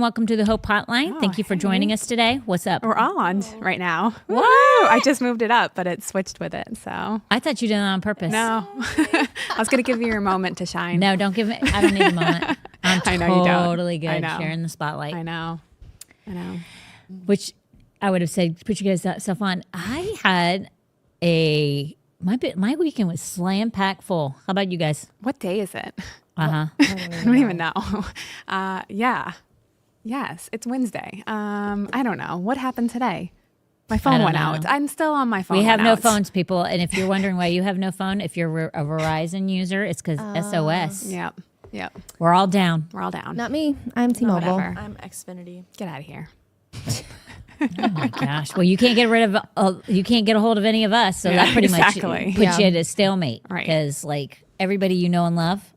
and welcome to the Hope Hotline. Thank you for joining us today. What's up? We're on right now. Woo! I just moved it up, but it switched with it. So I thought you did it on purpose. no, I was going to give you your moment to shine. No, don't give me. I don't need a moment. I'm I know you don't. totally good I know. sharing the spotlight. I know. Which I would have said, put you guys stuff on. I had my weekend was slam packed full. How about you guys? What day is it? I don't even know. Yeah. Yes, it's Wednesday. I don't know. What happened today? My phone went out. I'm still on my phone. We have no phones, people. And if you're wondering why you have no phone, if you're a Verizon user, it's because SOS. Yep. We're all down. We're all down. Not me. I'm T-Mobile. Whatever. I'm Xfinity. Get out of here. Oh my gosh. Well, you can't get rid of, you can't get a hold of any of us. So that pretty much puts you at a stalemate. Right. Because like everybody you know and love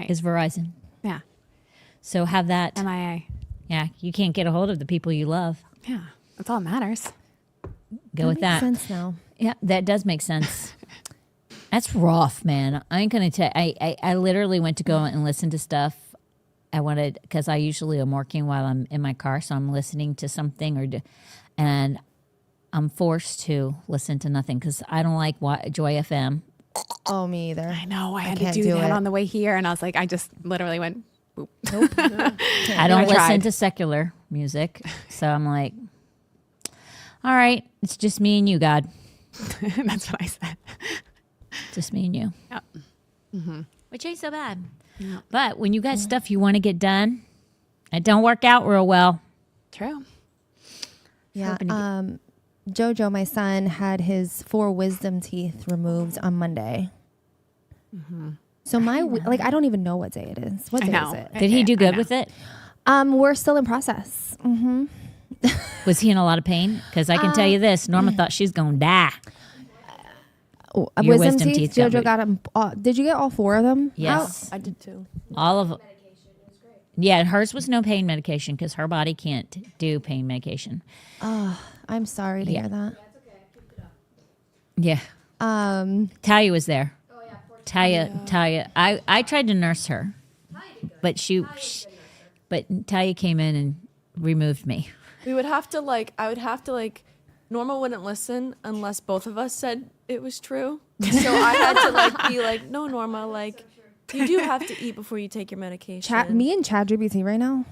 is Verizon. Yeah. So have that. MIA. Yeah. You can't get a hold of the people you love. Yeah. That's all that matters. Go with that. Makes sense now. Yeah, that does make sense. That's rough, man. I ain't gonna tell. I literally went to go and listen to stuff. I wanted because I usually am working while I'm in my car, so I'm listening to something and I'm forced to listen to nothing because I don't like Joy FM. Oh, me either. I know. I had to do that on the way here, and I was like, I just literally went. Boop. Nope. I don't listen to secular music, so I'm like, all right, it's just me and you, God. That's what I said. Just me and you. Yep. Mm-hmm. Which ain't so bad. Yep. But when you got stuff you want to get done, it don't work out real well. True. Yeah. Jojo, my son, had his 4 wisdom teeth removed on Monday. Mm-hmm. So I don't even know what day it is. What day is it? Did he do good with it? We're still in process. Mm-hmm. Was he in a lot of pain? Because I can tell you this, Norma thought she's going to die. Your wisdom teeth Jojo got them. Did you get all 4 of them? Yes. I did too. All of them. Yeah, hers was no pain medication because her body can't do pain medication. Oh, I'm sorry to hear that. Yeah. Talia was there. Oh, yeah. Talia. I tried to nurse her, but but Talia came in and removed me. We would have to I would have to Norma wouldn't listen unless both of us said it was true. So I had to be like, no, Norma, you do have to eat before you take your medication. Me and Chad GBT right now,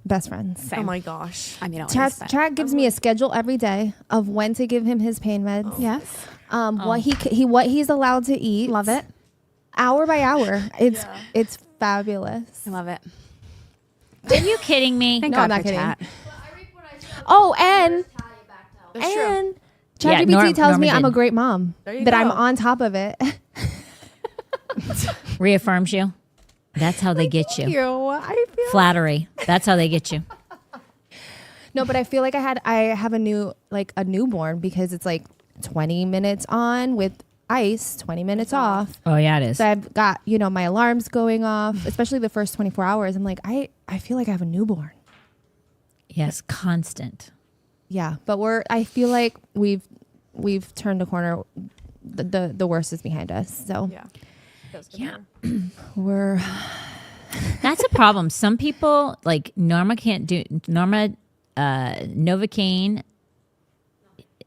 best friends. Same. Oh my gosh. I mean, Chad gives me a schedule every day of when to give him his pain meds. Oh. Yes. What he's allowed to eat. Love it. Hour by hour. It's fabulous. I love it. Are you kidding me? Thank No, God I'm not for kidding. chat. Oh, and True. ChatGPT tells me I'm a didn't. great mom. That I'm on top of it. Reaffirms you. That's how they get you. I feel Flattery. That's how they get you. No, but I feel like I have a newborn because it's 20 minutes on with ice, 20 minutes off. Oh yeah, it is. So I've got, my alarms going off, especially the first 24 hours. I'm like, I feel like I have a newborn. Yes, constant. Yeah, but I feel like we've turned a corner. The worst is behind us. So Yeah. we're That's a problem. Some people Norma can't do Novocaine.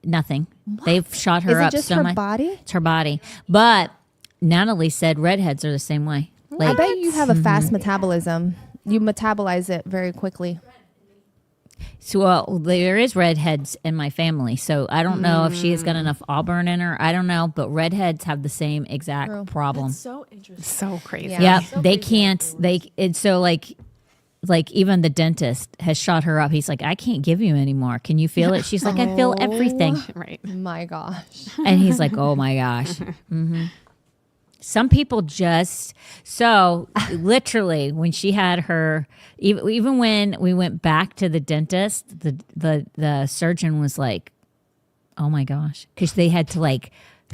Nothing. What? They've shot her Is it up just so her much. body? It's her body. But Natalie said redheads are the same way. I bet you have a fast metabolism. You metabolize it very quickly. So there is redheads in my family, so I don't know if she has got enough auburn in her. I don't know, but redheads have the same exact problem. That's so interesting. So crazy. Yeah, So they crazy. can't. It's so even the dentist has shot her up. He's like, I can't give you anymore. Can you feel it? She's like, I feel everything. Right. My gosh. And he's like, oh my gosh. Mm-hmm. Some people literally when she had her, even when we went back to the dentist, the surgeon was like, oh my gosh. Because they had to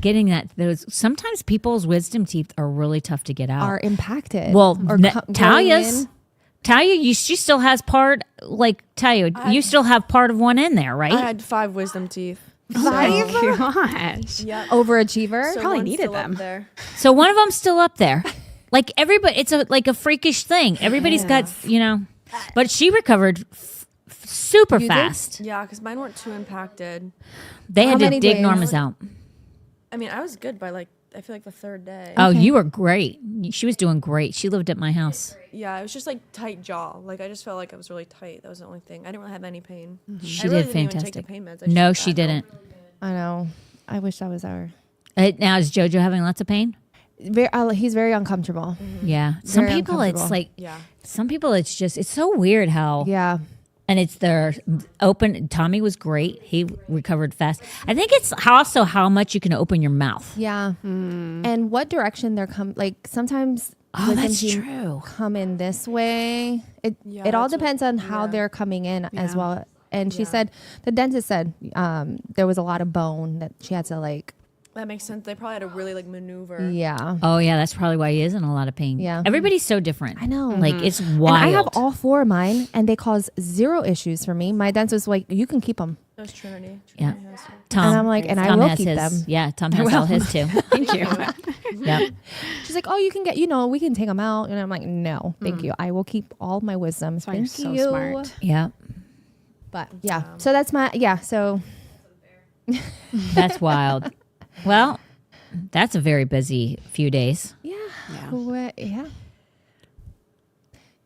getting sometimes people's wisdom teeth are really tough to get out. Are impacted. Well, Talia's. Talia, she still has part, Talia, you still have part of one in there, right? I had 5 wisdom teeth. Oh, gosh. Yeah. Overachiever. So Probably one's needed still up them. there. So one of them's still up there. Everybody, it's a freakish thing. Everybody's got, but she recovered super did? fast. Yeah, because mine weren't too impacted. They How had to many dig days? Norma's out. I mean, I was good by like, I feel like the third day. Oh, you were great. She was doing great. She lived at my house. Yeah, it was just like tight jaw. Like I just felt like I was really tight. That was the only thing. I didn't really have any pain. She I really did didn't even fantastic. take the pain meds. I just No, took she Advil. didn't. I know. I wish that was our. Now is JoJo having lots of pain? He's very uncomfortable. Yeah. Some Very people, it's uncomfortable. like. Yeah. Some people, it's just. It's so weird how. Yeah. And it's their open. Tommy was great. He recovered fast. I think it's also how much you can open your mouth. Yeah. And what direction they're like sometimes Oh, wisdom that's teeth true. come in this way. It Yeah, it all that's what- depends on how yeah. they're coming in as Yeah. well. And she Yeah. said, the dentist said there was a lot of bone that she had to like, That makes sense. They probably had to really like maneuver. yeah. Oh yeah, that's probably why he is in a lot of pain. Yeah. Everybody's so different. I know. Like it's And wild. I have all 4 of mine and they cause 0 issues for me. My dentist was like, you can keep them. That was Trinity. Yeah. Trinity has it. Tom, And I'm like, and I Tom will has keep his. them. Yeah, Tom has all his too. Thank you. Yep. She's like, oh, you can get, we can take them out. And I'm like, no, thank you. I will keep all my wisdoms. That's why you're Thank so you. smart. Yep. But yeah, so that's so That's wild. Well, that's a very busy few days. yeah. Yeah. Yeah.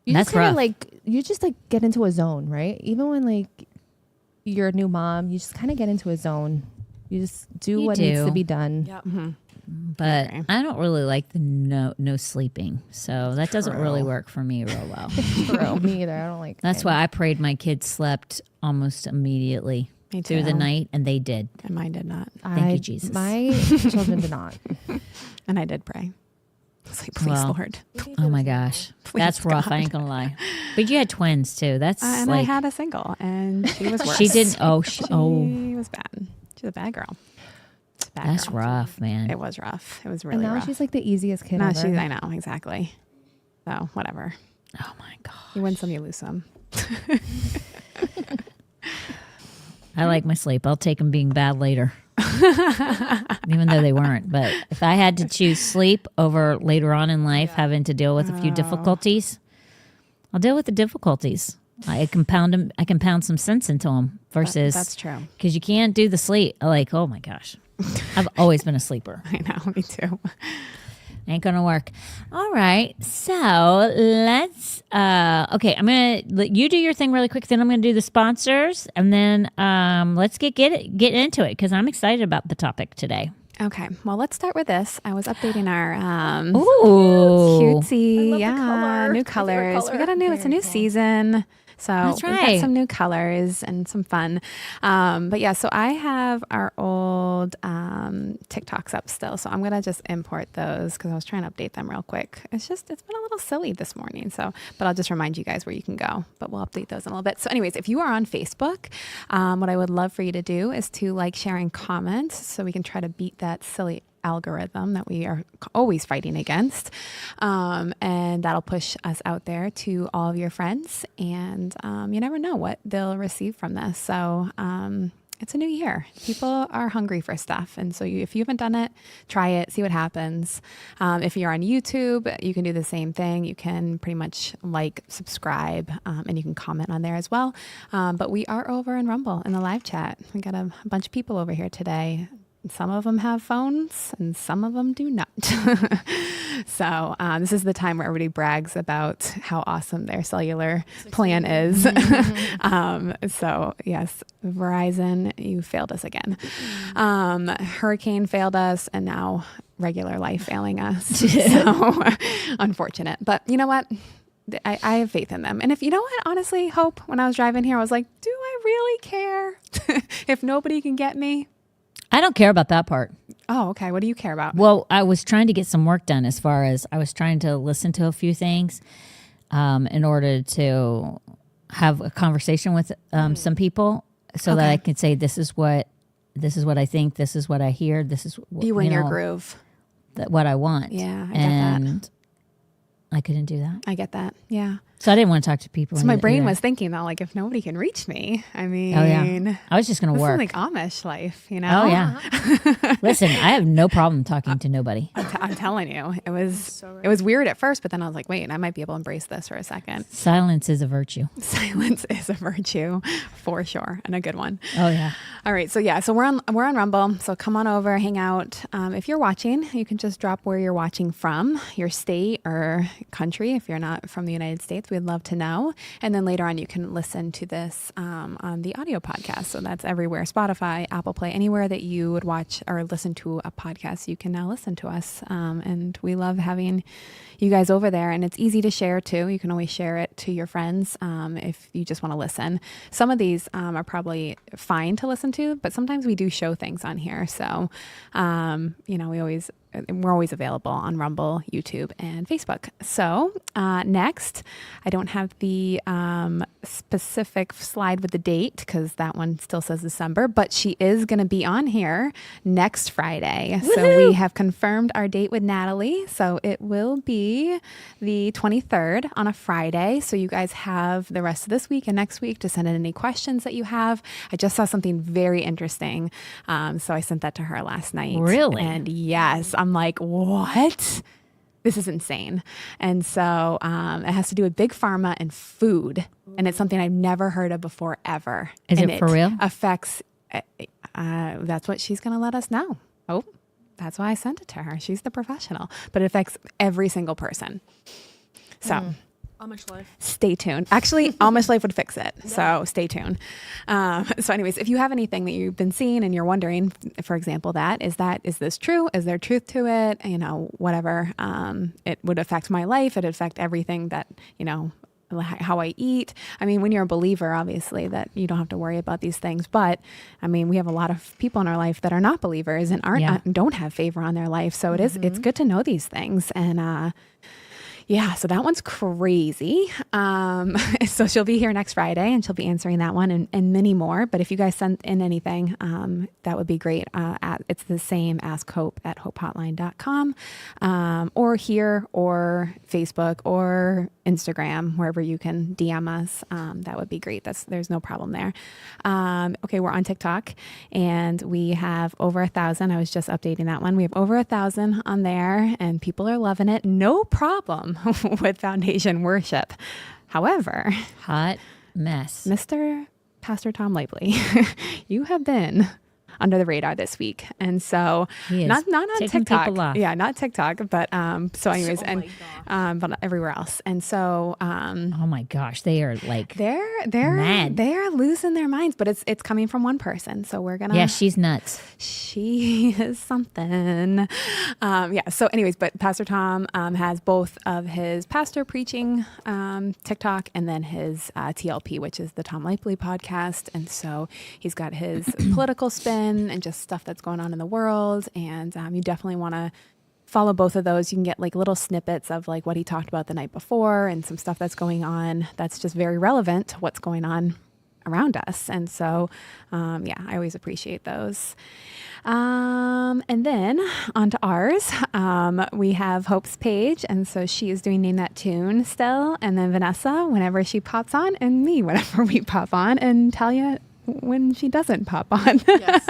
You That's just kind rough. of you just like get into a zone, right? Even when like you're a new mom, you just kind of get into a zone. You just do You what needs do. to be done. Yeah. But Okay. I don't really like the no sleeping. So that doesn't really True. work for me real well. True. Me either. I don't like. That's why I prayed my kids slept almost immediately Me through the too. night, and they did. And mine did not. Thank you, Jesus. My children did not. And I did pray. I was like, please, Well, Lord. Oh my gosh. That's Please, rough. God. I ain't going to lie. But you had twins too. That's And like. I had a single, and she was worse. She didn't. Oh, She was bad. She's a bad girl. She's a bad That's girl. rough, man. It was rough. It was And really now rough. she's like the easiest kid no, ever. she's. I know exactly. So whatever. Oh my God. You win some, you lose some. I like my sleep. I'll take them being bad later. Even though they weren't. But if I had to choose sleep over later on in life having to deal with a few difficulties, I'll deal with the difficulties. I compound them. I compound some sense into them versus That's true. because you can't do the sleep. Like, oh my gosh, I've always been a sleeper. I know. Me too. Ain't gonna work. All right, so let's. Okay, I'm gonna let you do your thing really quick. Then I'm gonna do the sponsors, and then let's get into it because I'm excited about the topic today. Okay. Well, let's start with this. I was updating our Ooh, cutesy, I love the yeah, color. new My favorite colors. We color. got a new. It's a new season. So That's we've right. got some new colors and some fun. But yeah, so I have our old TikToks up still. So I'm going to just import those because I was trying to update them real quick. It's been a little silly this morning. So, but I'll just remind you guys where you can go, but we'll update those in a little bit. So anyways, if you are on Facebook, what I would love for you to do is to like, share, and comment so we can try to beat that silly algorithm that we are always fighting against. And that'll push us out there to all of your friends. And you never know what they'll receive from this. So it's a new year. People are hungry for stuff. And so if you haven't done it, try it, see what happens. If you're on YouTube, you can do the same thing. You can pretty much like, subscribe, and you can comment on there as well. But we are over in Rumble in the live chat. We got a bunch of people over here today. Some of them have phones and some of them do not. So this is the time where everybody brags about how awesome their cellular plan is. So yes, Verizon, you failed us again. Hurricane failed us, and now regular life failing us. So unfortunate. But you know what? I have faith in them. And if you know what, honestly, Hope, when I was driving here, I was like, do I really care if nobody can get me? I don't care about that part. Oh, okay. What do you care about? Well, I was trying to get some work done as far as I was trying to listen to a few things in order to have a conversation with some people so that I could say, this is what I think, this is what I hear, this is what, You were in your groove. what I want. Yeah, I get that. and I couldn't do that. I get that. Yeah. So I didn't want to talk to people. So my brain either. was thinking though, like if nobody can reach me, I mean, Oh yeah, I was just gonna this work. is like Amish life, you know? Oh yeah. Listen, I have no problem talking to nobody. I'm telling you, it was weird at first, but then I was like, wait, I might be able to embrace this for a second. Silence is a virtue. Silence is a virtue for sure, and a good one. Oh yeah. All right, so yeah, so we're on Rumble. So come on over, hang out. If you're watching, you can just drop where you're watching from, your state or country. If you're not from the United States, we'd love to know. And then later on, you can listen to this on the audio podcast. So that's everywhere: Spotify, Apple Play, anywhere that you would watch or listen to a podcast, you can now listen to us. And we love having you guys over there, and it's easy to share too. You can always share it to your friends if you just want to listen. Some of these are probably fine to listen to, but sometimes we do show things on here. So, we're always available on Rumble, YouTube, and Facebook. So next, I don't have the specific slide with the date because that one still says December, but she is going to be on here next Friday. Woo-hoo! So we have confirmed our date with Natalie. So it will be the 23rd on a Friday. So you guys have the rest of this week and next week to send in any questions that you have. I just saw something very interesting. So I sent that to her last night. Really? And yes, I'm like, what? This is insane. And so it has to do with big pharma and food. And it's something I've never heard of before, ever. Is and it for real? Affects, that's what she's going to let us know. Oh, that's why I sent it to her. She's the professional. But it affects every single person. So Amish life. stay tuned. Actually, Amish life would fix it. So stay tuned. So anyways, if you have anything that you've been seeing and you're wondering, for example, is this true? Is there truth to it? You know, whatever. It would affect my life. It'd affect everything that, you know, how I eat. I mean, when you're a believer, obviously that you don't have to worry about these things. But I mean, we have a lot of people in our life that are not believers and don't have favor on their life. So it's good to know these things. And, yeah, so that one's crazy. So she'll be here next Friday and she'll be answering that one and many more. But if you guys send in anything, that would be great. It's the same askhope@hopehotline.com or here or Facebook or Instagram, wherever you can DM us. That would be great. There's no problem there. Okay, we're on TikTok and we have over 1,000. I was just updating that one. We have over 1,000 on there and people are loving it. No problem with foundation worship. However, Hot mess. Mr. Pastor Tom Lively, you have been under the radar this week. And so He is not on taking TikTok. people off. Yeah, not TikTok, but so anyways, Oh and my but everywhere else. And so Oh my gosh, they are like they're mad. they're losing their minds, but it's coming from one person. So we're gonna she's nuts. she is something. So anyways, but Pastor Tom has both of his pastor preaching TikTok and then his TLP, which is the Tom Lively podcast. And so he's got his political spin and just stuff that's going on in the world. And you definitely want to follow both of those. You can get like little snippets of like what he talked about the night before and some stuff that's going on that's just very relevant to what's going on around us. And so, I always appreciate those. And then onto ours, we have Hope's page. And so she is doing Name That Tune still. And then Vanessa, whenever she pops on, and me, whenever we pop on, and Talia when she doesn't pop on. Yes.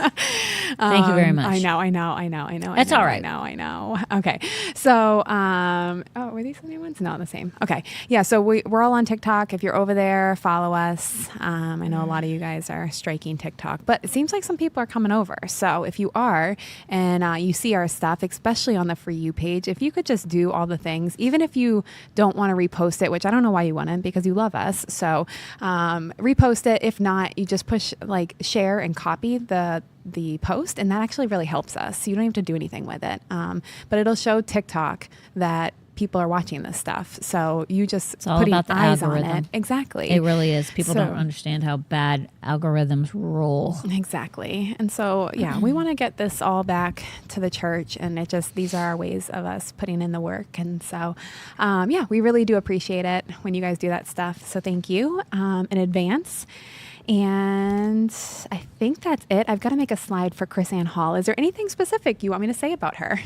Thank you very much. I know. That's all right. I know. Okay. So, were these the new ones? No, the same. Okay. Yeah. So we're all on TikTok. If you're over there, follow us. I know a lot of you guys are striking TikTok, but it seems like some people are coming over. So if you are, and you see our stuff, especially on the For You page, if you could just do all the things, even if you don't want to repost it, which I don't know why you wouldn't, because you love us. So, repost it. If not, you just push share and copy the post, and that actually really helps us. You don't have to do anything with it, but it'll show TikTok that people are watching this stuff. So you just It's all putting about the eyes algorithm. on it. Exactly. It really is. People So- don't understand how bad algorithms roll. Exactly. And so, we want to get this all back to the church, and these are our ways of us putting in the work. And so, we really do appreciate it when you guys do that stuff. So thank you in advance. And I think that's it. I've got to make a slide for Chris Ann Hall. Is there anything specific you want me to say about her?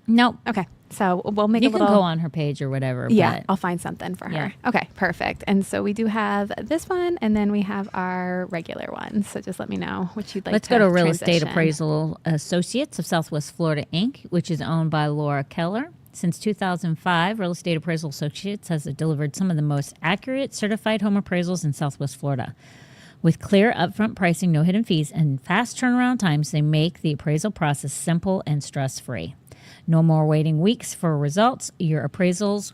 Nope. Okay. So we'll make You a can little. go on her page or whatever. Yeah, but I'll find something for her. Yeah. Okay, perfect. And so we do have this one, and then we have our regular one. So just let me know what you'd like. Let's go to Real Estate transition. Appraisal Associates of Southwest Florida, Inc., which is owned by Laura Keller. Since 2005, Real Estate Appraisal Associates has delivered some of the most accurate certified home appraisals in Southwest Florida. With clear upfront pricing, no hidden fees, and fast turnaround times, they make the appraisal process simple and stress-free. No more waiting weeks for results. Your appraisal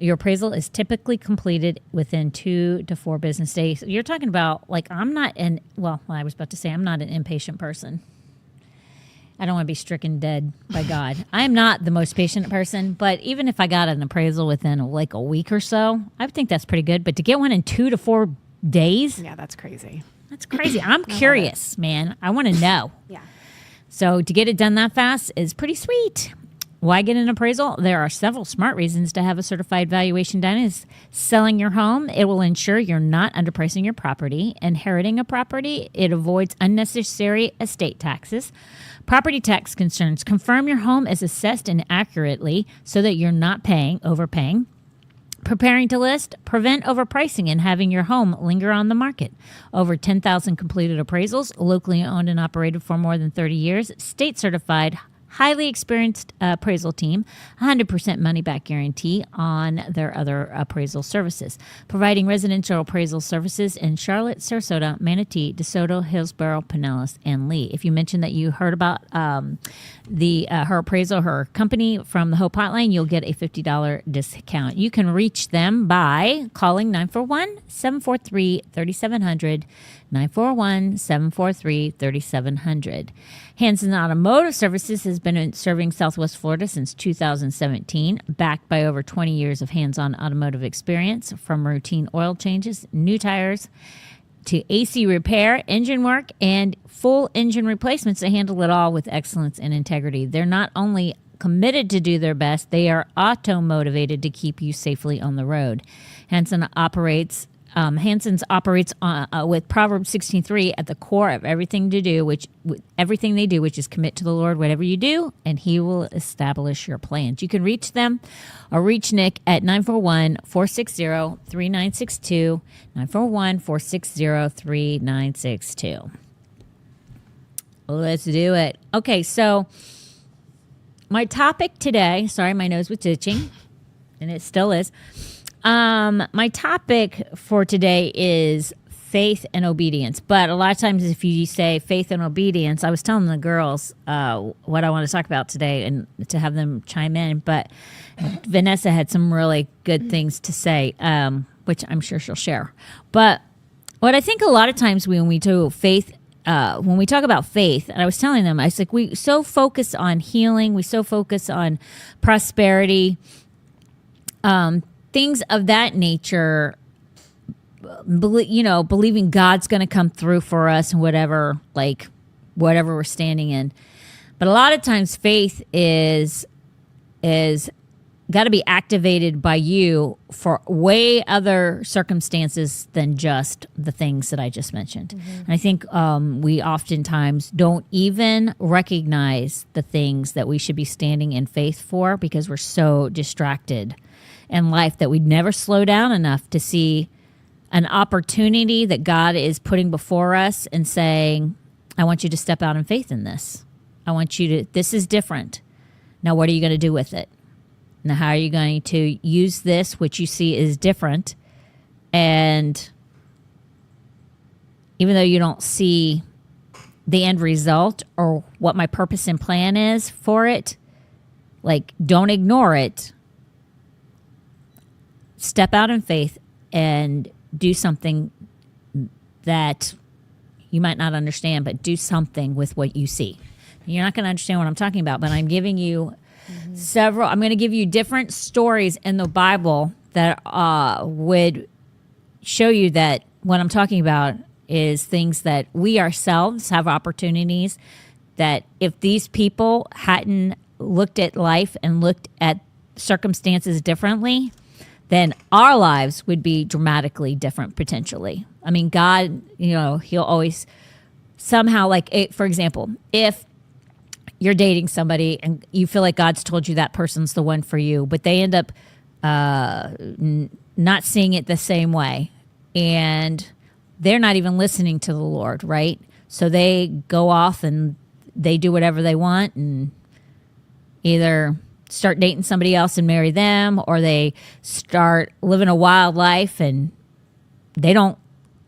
is typically completed within 2 to 4 business days. You're talking about, like, I was about to say I'm not an impatient person. I don't want to be stricken dead by God. I'm not the most patient person, but even if I got an appraisal within like a week or so, I would think that's pretty good. But to get one in 2 to 4 days, Yeah, that's crazy. that's crazy. I'm curious, man. I want to know. Yeah. So to get it done that fast is pretty sweet. Why get an appraisal? There are several smart reasons to have a certified valuation done. Is selling your home. It will ensure you're not underpricing your property. Inheriting a property, it avoids unnecessary estate taxes. Property tax concerns. Confirm your home is assessed and accurately so that you're not overpaying. Preparing to list, prevent overpricing and having your home linger on the market. Over 10,000 completed appraisals, locally owned and operated for more than 30 years, state certified, highly experienced appraisal team, 100% money back guarantee on their other appraisal services. Providing residential appraisal services in Charlotte, Sarasota, Manatee, DeSoto, Hillsborough, Pinellas, and Lee. If you mentioned that you heard about her appraisal, her company from the Hope Hotline, you'll get a $50 discount. You can reach them by calling 941-743-3700, 941-743-3700. Hanson Automotive Services has been serving Southwest Florida since 2017, backed by over 20 years of hands-on automotive experience, from routine oil changes, new tires, to AC repair, engine work, and full engine replacements. They handle it all with excellence and integrity. They're not only committed to do their best, they are auto-motivated to keep you safely on the road. Hanson's operates with Proverbs 16:3 at the core of everything they do, which is commit to the Lord whatever you do, and He will establish your plans. You can reach them or reach Nick at 941-460-3962, 941-460-3962. Let's do it. Okay, so my topic today, sorry, my nose was itching, and it still is. My topic for today is faith and obedience. But a lot of times if you say faith and obedience, I was telling the girls what I want to talk about today and to have them chime in. But Vanessa had some really good things to say, which I'm sure she'll share. But what I think a lot of times when we do faith, when we talk about faith, and I was telling them, I was like, we so focus on healing, we so focus on prosperity, things of that nature, believing God's going to come through for us and whatever we're standing in. But a lot of times faith is got to be activated by you for way other circumstances than just the things that I just mentioned. Mm-hmm. And I think we oftentimes don't even recognize the things that we should be standing in faith for because we're so distracted in life that we'd never slow down enough to see an opportunity that God is putting before us and saying, I want you to step out in faith in this. This is different. Now, what are you going to do with it? Now, how are you going to use this, which you see is different? And even though you don't see the end result or what my purpose and plan is for it, don't ignore it. Step out in faith and do something that you might not understand, but do something with what you see. You're not going to understand what I'm talking about, but I'm giving you I'm going to give you different stories in the Bible that would show you that what I'm talking about is things that we ourselves have opportunities that if these people hadn't looked at life and looked at circumstances differently, then our lives would be dramatically different potentially. I mean, God, He'll always somehow, for example, if you're dating somebody and you feel like God's told you that person's the one for you, but they end up not seeing it the same way, and they're not even listening to the Lord, right? So they go off and they do whatever they want and either start dating somebody else and marry them, or they start living a wild life and they don't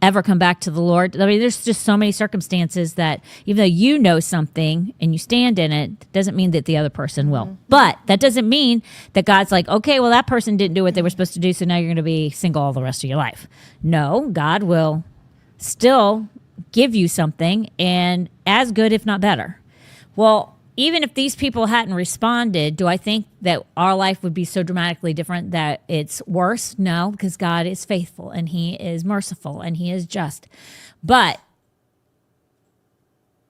ever come back to the Lord. I mean, there's just so many circumstances that even though you know something and you stand in it, doesn't mean that the other person will. But that doesn't mean that God's like, okay, well, that person didn't do what they were supposed to do, so now you're going to be single all the rest of your life. No, God will still give you something, and as good, if not better. Well, even if these people hadn't responded, do I think that our life would be so dramatically different that it's worse? No, because God is faithful and he is merciful and he is just. But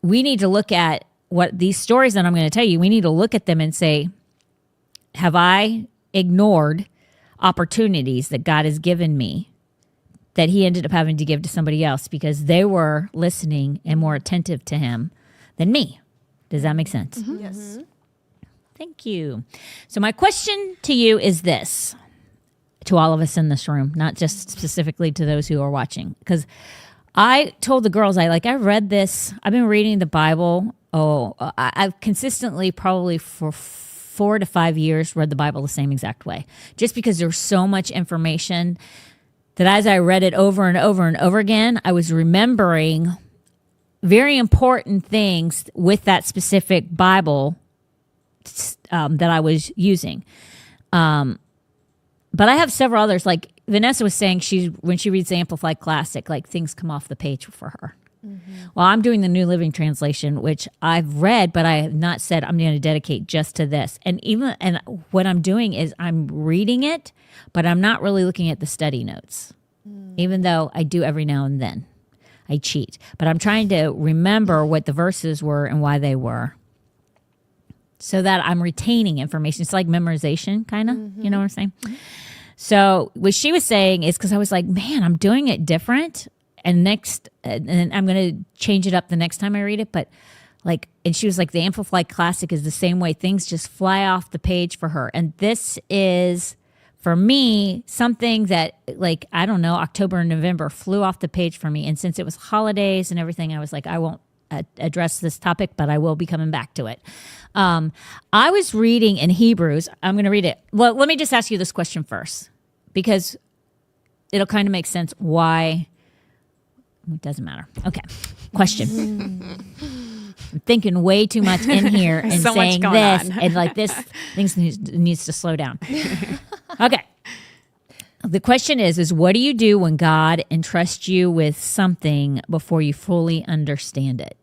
we need to look at what these stories that I'm going to tell you, we need to look at them and say, have I ignored opportunities that God has given me that he ended up having to give to somebody else because they were listening and more attentive to him than me? Does that make sense? Mm-hmm. Yes. Thank you. So my question to you is this, to all of us in this room, not just specifically to those who are watching, because I told the girls, I read this. I've been reading the Bible. I've consistently, probably for 4 to 5 years, read the Bible the same exact way, just because there's so much information that as I read it over and over and over again, I was remembering very important things with that specific Bible that I was using. But I have several others. Like Vanessa was saying, when she reads the Amplified Classic, like things come off the page for her. Mm-hmm. Well, I'm doing the New Living Translation, which I've read, but I have not said I'm going to dedicate just to this. And what I'm doing is I'm reading it, but I'm not really looking at the study notes, even though I do every now and then. I cheat, but I'm trying to remember what the verses were and why they were, so that I'm retaining information. It's like memorization, kind of, you know what I'm saying? Mm-hmm. So what she was saying is, because I was like, man, I'm doing it different, and I'm going to change it up the next time I read it. But and she was like, the Amplified Classic is the same way. Things just fly off the page for her. And this is, for me, something that, I don't know, October and November flew off the page for me. And since it was holidays and everything, I was like, I won't address this topic, but I will be coming back to it. I was reading in Hebrews. I'm going to read it. Well, let me just ask you this question first, because it'll kind of make sense why. It doesn't matter. Okay. Question. I'm thinking way too much in here and so saying this, and this things needs to slow down. Okay. The question is what do you do when God entrusts you with something before you fully understand it?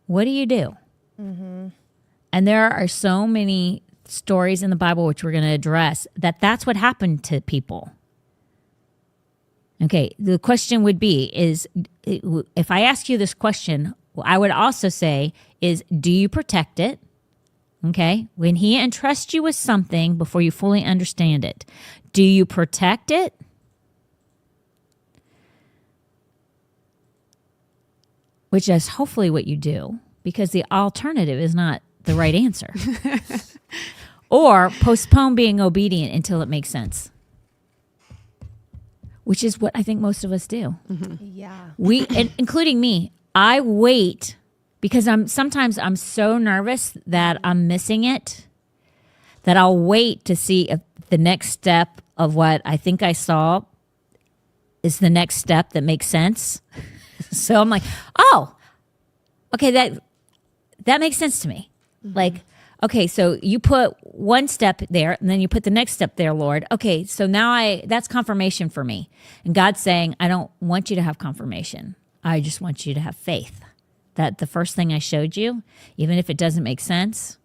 What do you do? Mm-hmm. And there are so many stories in the Bible, which we're going to address, that's what happened to people. Okay. The question would be if I ask you this question, I would also say do you protect it? Okay. When he entrusts you with something before you fully understand it, do you protect it? Which is hopefully what you do, because the alternative is not the right answer. Or postpone being obedient until it makes sense, which is what I think most of us do. Mm-hmm. Yeah. Including me. I wait because sometimes I'm so nervous that I'm missing it, that I'll wait to see if the next step of what I think I saw is the next step that makes sense. So I'm like, oh, okay, that makes sense to me. Mm-hmm. Okay, so you put one step there and then you put the next step there, Lord. Okay, so now that's confirmation for me. And God's saying, I don't want you to have confirmation. I just want you to have faith that the first thing I showed you, even if it doesn't make sense,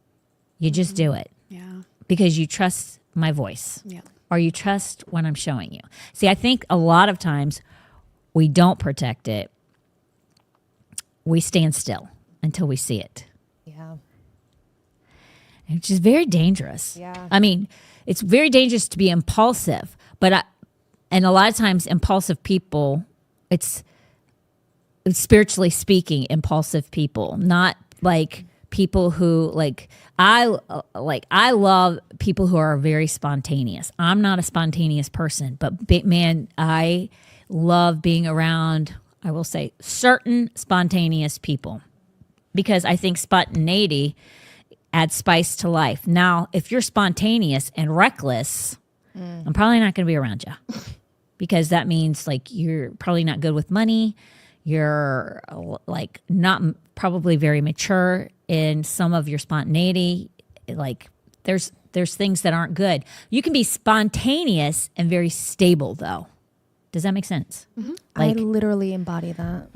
you just do it. Yeah. Because you trust my voice. Yeah. Or you trust what I'm showing you. See, I think a lot of times we don't protect it. We stand still until we see it. Yeah. Which is very dangerous. Yeah. I mean, it's very dangerous to be impulsive, and a lot of times impulsive people, it's spiritually speaking, impulsive people, not like people who I love people who are very spontaneous. I'm not a spontaneous person, but man, I love being around, I will say, certain spontaneous people, because I think spontaneity adds spice to life. Now, if you're spontaneous and reckless, I'm probably not going to be around you, because that means you're probably not good with money. You're not probably very mature in some of your spontaneity. There's things that aren't good. You can be spontaneous and very stable, though. Does that make sense? Mm-hmm. I literally embody that.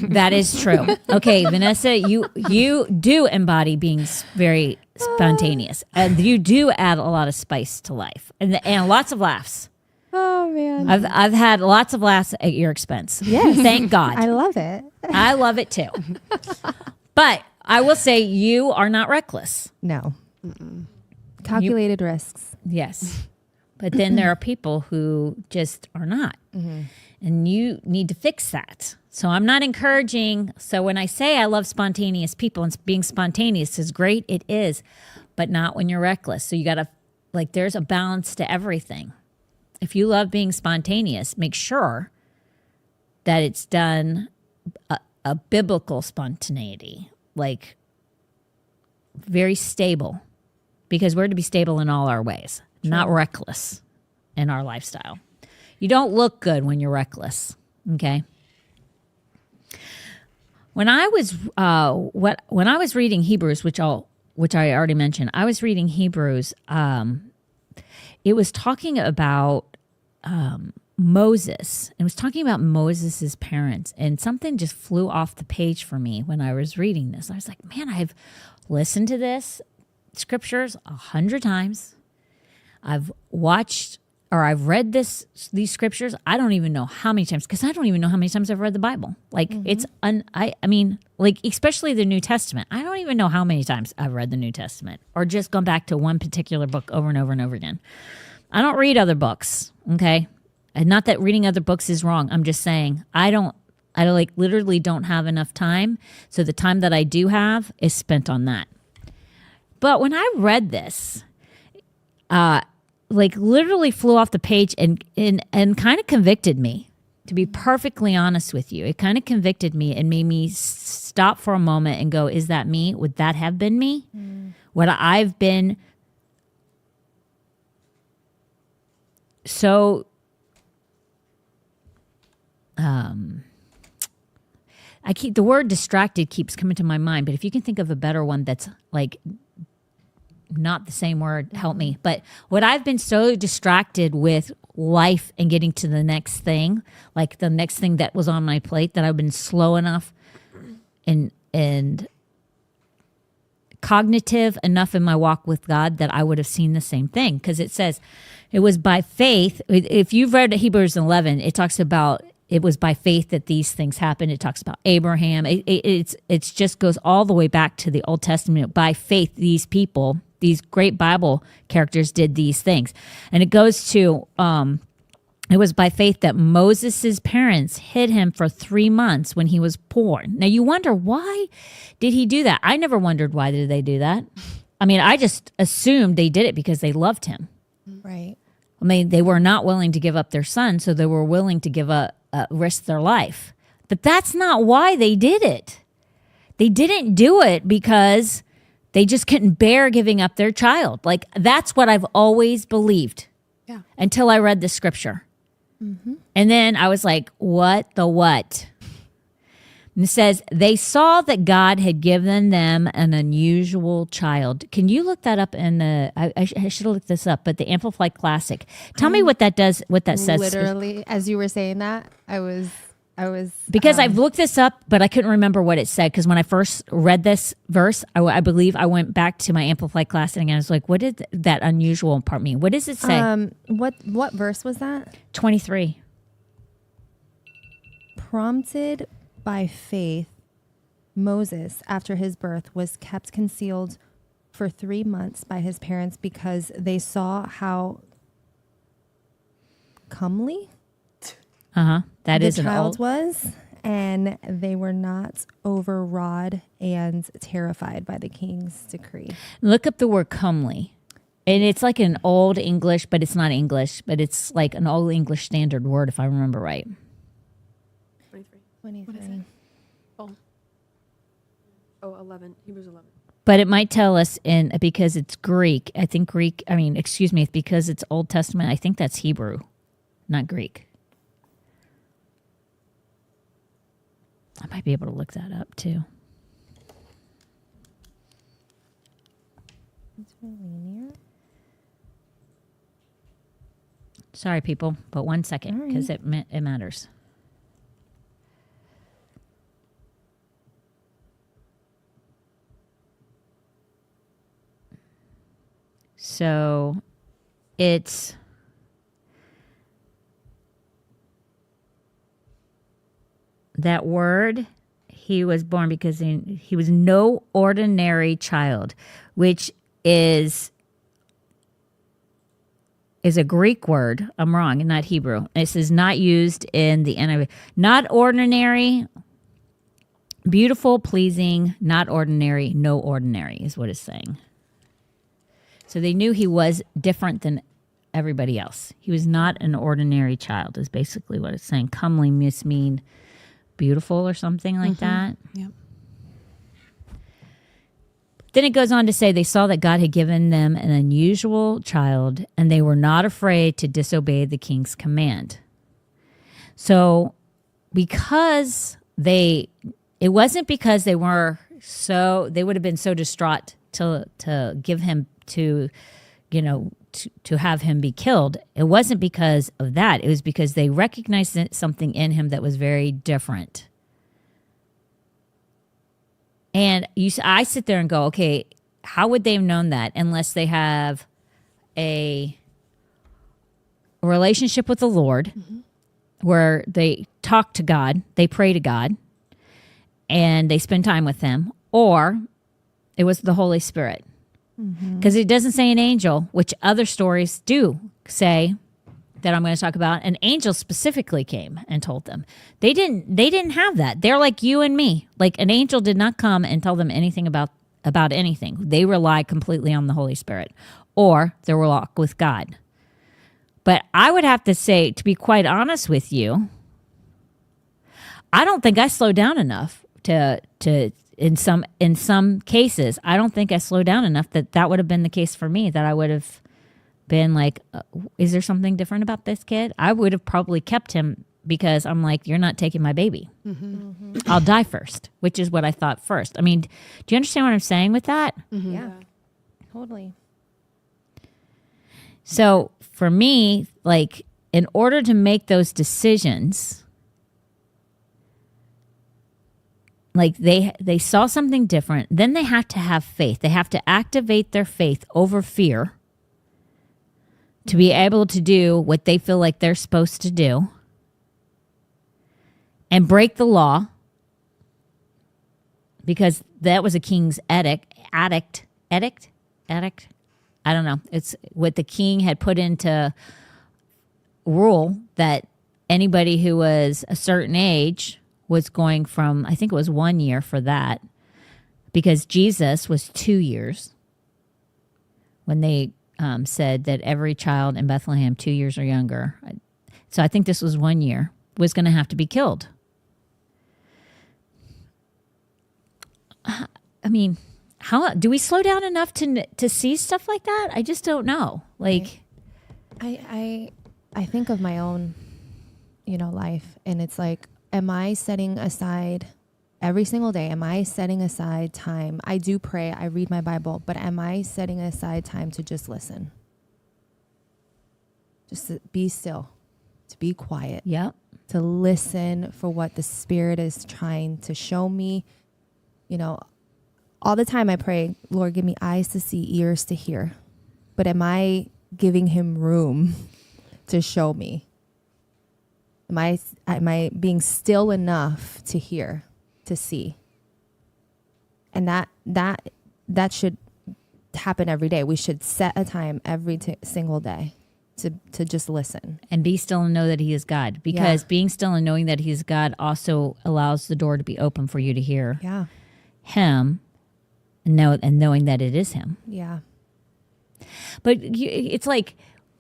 That is true. Okay, Vanessa, you do embody being very spontaneous, and you do add a lot of spice to life, and lots of laughs. Oh man, I've had lots of laughs at your expense. Yes, thank God. I love it. I love it too. But I will say you are not reckless. No, calculated risks. Yes. But then there are people who just are not. Mm-hmm. And you need to fix that. So I'm not encouraging. So when I say I love spontaneous people, and being spontaneous is great, it is, but not when you're reckless. So you got to, there's a balance to everything. If you love being spontaneous, make sure that it's done a biblical spontaneity, very stable, because we're to be stable in all our ways. Not reckless in our lifestyle. You don't look good when you're reckless. Okay. When I was reading Hebrews, which I already mentioned, I was reading Hebrews. It was talking about Moses. It was talking about Moses's parents, and something just flew off the page for me when I was reading this. I was like, man, I've listened to this scriptures 100 times. I've watched or I've read these scriptures. I don't even know how many times, because I don't even know how many times I've read the Bible. It's I mean, especially the New Testament. I don't even know how many times I've read the New Testament, or just gone back to one particular book over and over and over again. I don't read other books. Okay. And not that reading other books is wrong. I'm just saying I literally don't have enough time. So the time that I do have is spent on that. But when I read this, literally flew off the page and kind of convicted me, to be perfectly honest with you. It kind of convicted me and made me stop for a moment and go, is that me? Would that have been me? Would I've been so the word distracted keeps coming to my mind, but if you can think of a better one that's not the same word, help me. But what I've been so distracted with life and getting to the next thing, the next thing that was on my plate, that I've been slow enough and cognitive enough in my walk with God that I would have seen the same thing. Because it says it was by faith. If you've read Hebrews 11, it talks about it was by faith that these things happened. It talks about Abraham. It's just goes all the way back to the Old Testament. By faith, these people, these great Bible characters, did these things. And it goes to, it was by faith that Moses' parents hid him for 3 months when he was poor. Now you wonder, why did he do that? I never wondered, why did they do that? I mean, I just assumed they did it because they loved him. Right. I mean, they were not willing to give up their son, so they were willing to risk their life. But that's not why they did it. They didn't do it because they just couldn't bear giving up their child. That's what I've always believed. Yeah. Until I read the scripture. Mm-hmm. And then I was like, what the what? And it says, they saw that God had given them an unusual child. Can you look that up in the, I should have looked this up, but the Amplified Classic. Tell me what that does, what that says. Literally, as you were saying that, I was. Because I've looked this up, but I couldn't remember what it said. Because when I first read this verse, I believe I went back to my Amplified Classic and I was like, what did that unusual part mean? What does it say? What verse was that? 23. Prompted by faith, Moses, after his birth, was kept concealed for 3 months by his parents because they saw how comely That the is an child old. was, and they were not overawed and terrified by the king's decree. Look up the word comely. And it's like an old English, but it's not English, but it's like an old English standard word, if I remember right. 23. 23. Oh, 11. Hebrews 11. But it might tell us because it's Greek. I think because it's Old Testament, I think that's Hebrew, not Greek. I might be able to look that up too. It's really near. Sorry, people, but 1 second because it matters. So it's that word, he was born because he was no ordinary child, which is a Greek word. I'm wrong, not Hebrew. This is not used in the NIV. Not ordinary, beautiful, pleasing, not ordinary, no ordinary is what it's saying. So they knew he was different than everybody else. He was not an ordinary child is basically what it's saying. Comely must mean beautiful or something like that. Yep. Then it goes on to say they saw that God had given them an unusual child and they were not afraid to disobey the king's command. So because it wasn't because they would have been so distraught to give him to have him be killed. It wasn't because of that. It was because they recognized something in him that was very different. And I sit there and go, okay, how would they have known that unless they have a relationship with the Lord where they talk to God, they pray to God, and they spend time with him, or it was the Holy Spirit. Because it doesn't say an angel, which other stories do say that I'm going to talk about. An angel specifically came and told them. They didn't have that. They're like you and me. Like an angel did not come and tell them anything about anything. They rely completely on the Holy Spirit or their walk with God. But I would have to say, to be quite honest with you, I don't think I slowed down enough to in some cases, I don't think I slowed down enough that would have been the case for me, that I would have been like, is there something different about this kid? I would have probably kept him because I'm like, you're not taking my baby. I'll die first, which is what I thought first. I mean, do you understand what I'm saying with that? Yeah, totally. So for me, like, in order to make those decisions, like they saw something different, then they have to have faith. They have to activate their faith over fear to be able to do what they feel like they're supposed to do and break the law, because that was a king's edict. I don't know. It's what the king had put into rule that anybody who was a certain age was going from, I think it was 1 year for that, because Jesus was 2 years when they said that every child in Bethlehem 2 years or younger. So I think this was 1 year, was going to have to be killed. I mean, how do we slow down enough to see stuff like that? I just don't know. Like, I think of my own, life, and it's like, am I setting aside every single day? Am I setting aside time? I do pray, I read my Bible, but am I setting aside time to just listen? Just to be still, to be quiet. Yep. To listen for what the Spirit is trying to show me. All the time I pray, Lord, give me eyes to see, ears to hear. But am I giving him room to show me? Am I being still enough to hear, to see? And that should happen every day. We should set a time every single day to just listen. And be still and know that he is God. Because being still and knowing that he is God also allows the door to be open for you to hear him and knowing that it is him. Yeah. But it's like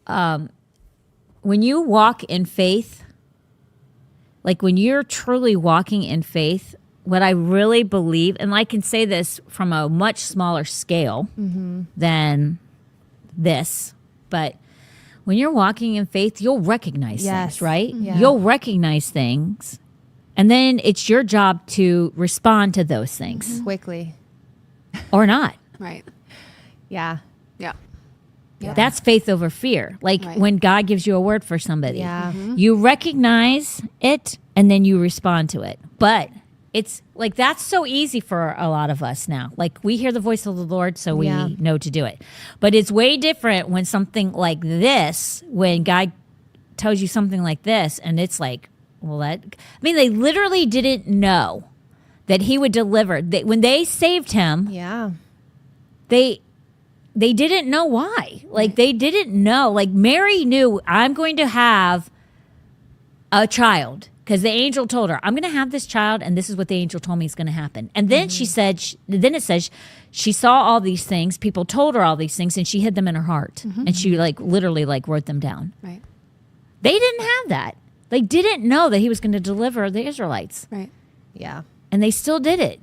when you walk in faith, like when you're truly walking in faith, what I really believe, and I can say this from a much smaller scale than this, but when you're walking in faith, you'll recognize things, right? Yeah. You'll recognize things, and then it's your job to respond to those things Quickly. or not. Right. Yeah. Yeah. That's faith over fear. Like when God gives you a word for somebody, Yeah. you recognize it and then you respond to it. But it's like that's so easy for a lot of us now. Like we hear the voice of the Lord, so we know to do it. But it's way different when something like this, when God tells you something like this, and it's like, well, they literally didn't know that he would deliver. When they saved him, they didn't know why. Like they didn't know. Like Mary knew, I'm going to have a child because the angel told her, I'm going to have this child, and this is what the angel told me is going to happen. And then she said, then it says she saw all these things. People told her all these things, and she hid them in her heart. And she literally wrote them down. Right. They didn't have that. They didn't know that he was going to deliver the Israelites. Right. Yeah. And they still did it.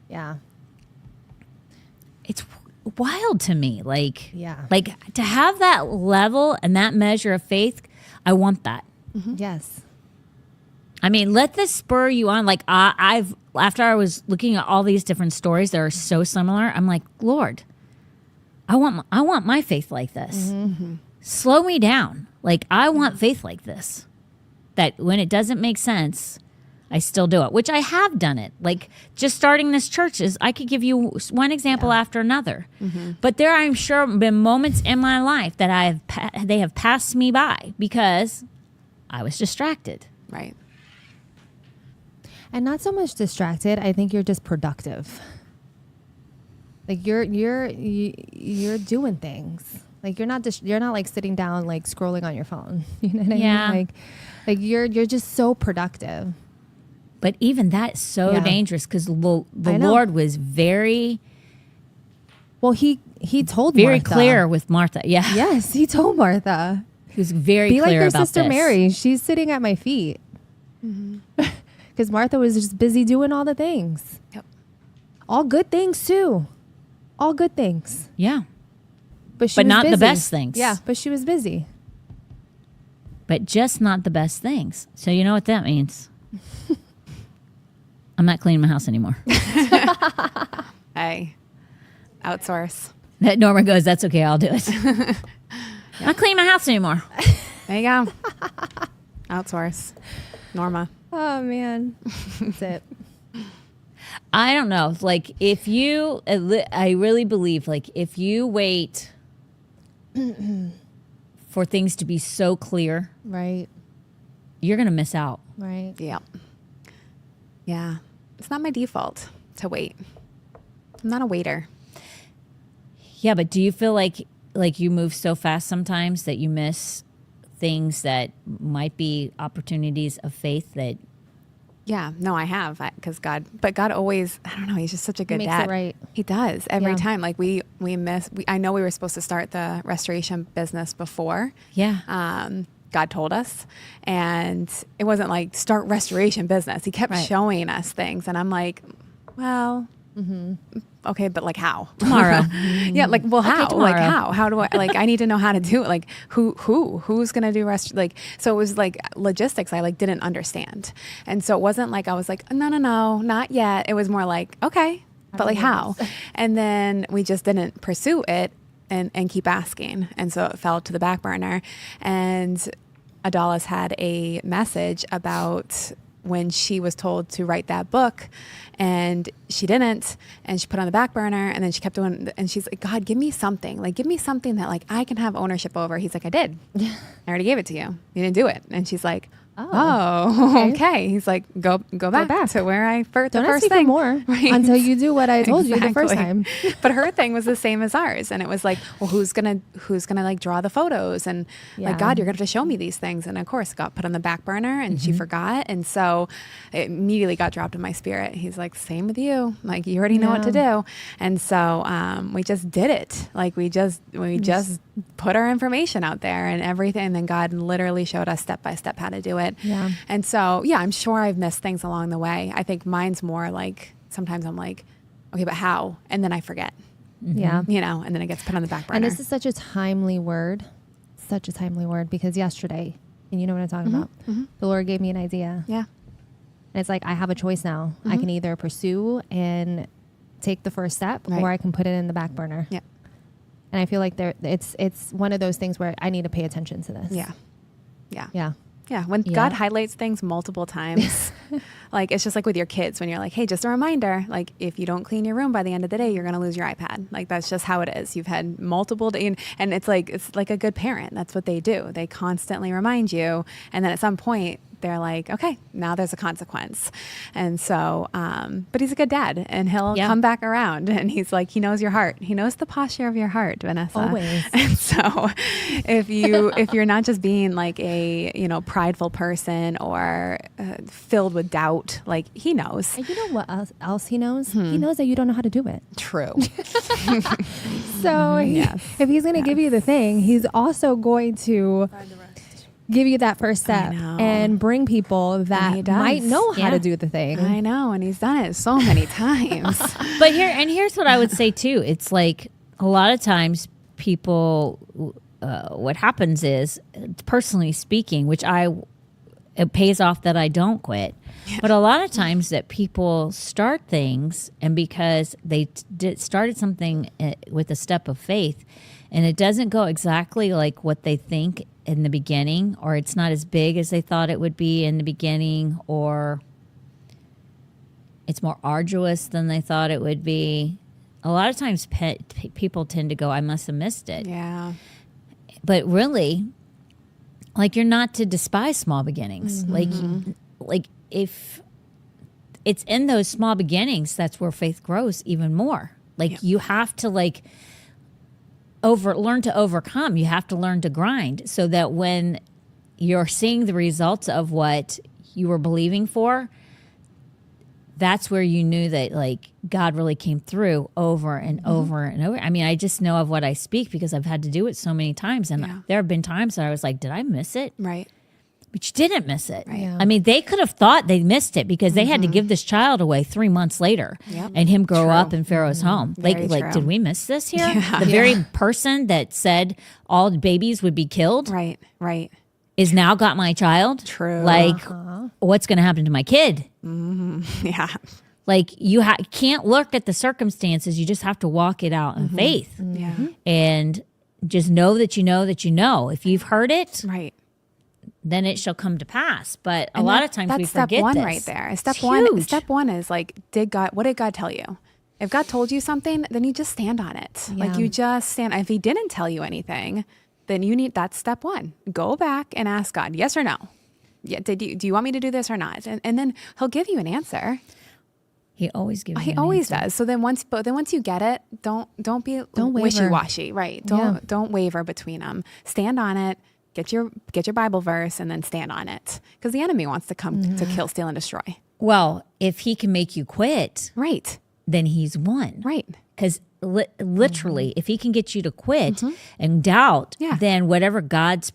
Yeah. It's wild to me. Like to have that level and that measure of faith, I want that. Yes. I mean, let this spur you on. Like after I was looking at all these different stories that are so similar, I'm like, Lord, I want my faith like this. Slow me down. Like I want faith like this. That when it doesn't make sense, I still do it, which I have done it. Like just starting this church I could give you one example after another. But there, I'm sure, been moments in my life that they have passed me by because I was distracted. Right. And not so much distracted. I think you're just productive. Like you're doing things. Like you're not like sitting down like scrolling on your phone. You know what I mean? Like you're just so productive. But even that's so dangerous because the Lord was very he told very Martha. clear with Martha. Yeah. Yes, he told Martha. He was very Be clear like your about sister this. Mary. She's sitting at my feet. Because Martha was just busy doing all the things. Yep. All good things too. All good things. Yeah. But not busy. the best things. Yeah, but she was busy. But just not the best things. So you know what that means? I'm not cleaning my house anymore. Hey, outsource. Norma goes, that's okay, I'll do it. I'm not cleaning my house anymore. There you go. Outsource. Norma. Oh man, that's it. I don't know. Like if you, I really believe like if you wait for things to be so clear, Right. you're going to miss out. Right. Yeah. Yeah. It's not my default to wait. I'm not a waiter. Yeah, but do you feel like you move so fast sometimes that you miss things that might be opportunities of faith that Yeah, no, I have because God always, I don't know, he's just such a good makes dad. it right. He does every Yeah. time. Like I know we were supposed to start the restoration business before. God told us, and it wasn't like start restoration business. He kept showing us things, and I'm like, well, okay, but like how? tomorrow. Yeah, like, well, how? tomorrow. Like how do I, like, I need to know how to do it. Like who's going to do like, so it was like logistics. I like didn't understand. And so it wasn't like, I was like, no, not yet. It was more like, okay, but like how? And then we just didn't pursue it and keep asking. And so it fell to the back burner. And Adalis had a message about when she was told to write that book and she didn't, and she put it on the back burner, and then she kept doing, and she's like, God, give me something that like I can have ownership over. He's like, I did. I already gave it to you. You didn't do it. And she's like, Oh, okay. He's like, go back to where I first. Don't the ask first me for thing more Right. until you do what I told you the first Exactly. time. But her thing was the same as ours, and it was like, well, who's gonna like draw the photos, and Yeah. like, God, you're gonna have to show me these things, and of course, it got put on the back burner, and she forgot, and so it immediately got dropped in my spirit. He's like, same with you, like you already know what to do, and so we just did it, like we just put our information out there and everything, and then God literally showed us step by step how to do it. Yeah. And so, yeah, I'm sure I've missed things along the way. I think mine's more like, sometimes I'm like, okay, but how? And then I forget, Yeah. you know, and then it gets put on the back burner. And this is such a timely word, because yesterday, and you know what I'm talking about, the Lord gave me an idea. Yeah. And it's like, I have a choice now. I can either pursue and take the first step, Right. or I can put it in the back burner. Yeah. And I feel like it's one of those things where I need to pay attention to this. Yeah. Yeah. Yeah. Yeah. When Yeah. God highlights things multiple times, like it's just like with your kids when you're like, hey, just a reminder, like if you don't clean your room by the end of the day, you're going to lose your iPad. Like that's just how it is. You've had multiple and it's like a good parent. That's what they do. They constantly remind you. And then at some point they're like, okay, now there's a consequence. And so, but he's a good dad, and he'll come back around, and he's like, he knows your heart. He knows the posture of your heart, Vanessa. Always. And so if you're not just being like a, you know, prideful person or filled with doubt, like he knows. And you know what else he knows? He knows that you don't know how to do it. True. So if he's going to give you the thing, he's also going to give you that first step know. and bring people he that does. might know how Yeah. to do the thing. I know, and he's done it so many times. But here's what I would say too. It's like a lot of times people, what happens is, personally speaking, which it pays off that I don't quit. But a lot of times that people start things, and because they started something with a step of faith, and it doesn't go exactly like what they think in the beginning, or it's not as big as they thought it would be in the beginning, or it's more arduous than they thought it would be. A lot of times people tend to go, I must have missed it. Yeah. But really, like, you're not to despise small beginnings. Like if it's in those small beginnings, that's where faith grows even more. Like you have to learn to overcome. You have to learn to grind, so that when you're seeing the results of what you were believing for, that's where you knew that like God really came through over and over and over. I mean, I just know of what I speak because I've had to do it so many times. And there have been times that I was like, did I miss it? Right. But you didn't miss it. Right. Yeah. I mean, they could have thought they missed it because they had to give this child away 3 months later and him grow up in Pharaoh's home. Very Like, true. did we miss this here? The very person that said all babies would be killed Right. Right. is now got my child. True. Like, what's going to happen to my kid? Yeah. Like, you can't look at the circumstances. You just have to walk it out in faith. Yeah. And just know that you know that you know. If you've heard it, Right. then it shall come to pass. But a And lot that- of times that's we step forget one this. right there. Step It's one. huge. Step one is like, what did God tell you? If God told you something, then you just stand on it. Like Yeah. you just stand. If He didn't tell you anything, then that's step one. Go back and ask God, yes or no. Yeah. Do you want me to do this or not? And then He'll give you an answer. He always gives. He you an always answer. does. So then once you get it, don't be Don't waver. wishy-washy, right? Don't waver between them. Stand on it. Get your Bible verse and then stand on it, because the enemy wants to come to kill, steal, and destroy. Well, if he can make you quit, Right. then he's won. Right. Because literally, if he can get you to quit and doubt, then whatever God's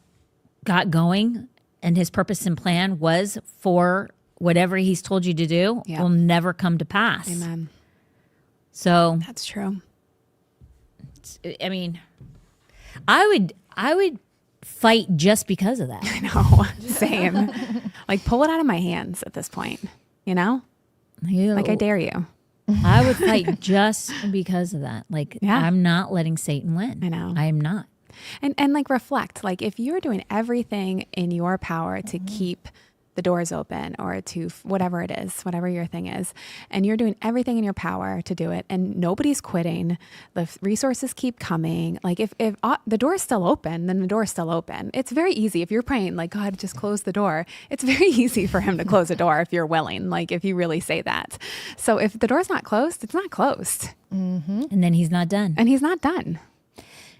got going and his purpose and plan was for whatever he's told you to do will never come to pass. Amen. So, That's true. I mean, I would fight just because of that. I know. Same. Like, pull it out of my hands at this point. You know? Like, I dare you. I would fight just because of that. Like, I'm not letting Satan win. I know. I am not. And like reflect, like if you're doing everything in your power to keep the doors open or to whatever it is, whatever your thing is. And you're doing everything in your power to do it. And nobody's quitting. The resources keep coming. Like if the door is still open, then the door is still open. It's very easy. If you're praying like, God, just close the door, it's very easy for him to close the door if you're willing, like if you really say that. So if the door's not closed, it's not closed. And then he's not done. And he's not done.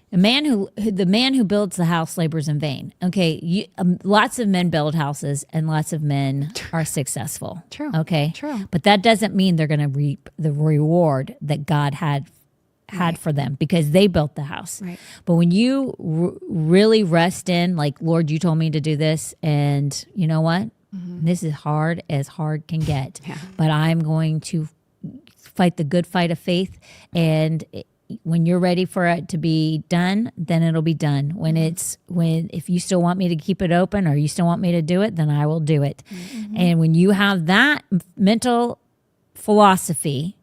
The man who builds the house labors in vain. Okay, lots of men build houses, and lots of men are successful. True. Okay. True. But that doesn't mean they're going to reap the reward that God had for them because they built the house. Right. But when you really rest in, like, Lord, you told me to do this, and you know what? This is hard as hard can get. Yeah. But I'm going to fight the good fight of faith, and when you're ready for it to be done, then it'll be done. If you still want me to keep it open or you still want me to do it, then I will do it. And when you have that mental philosophy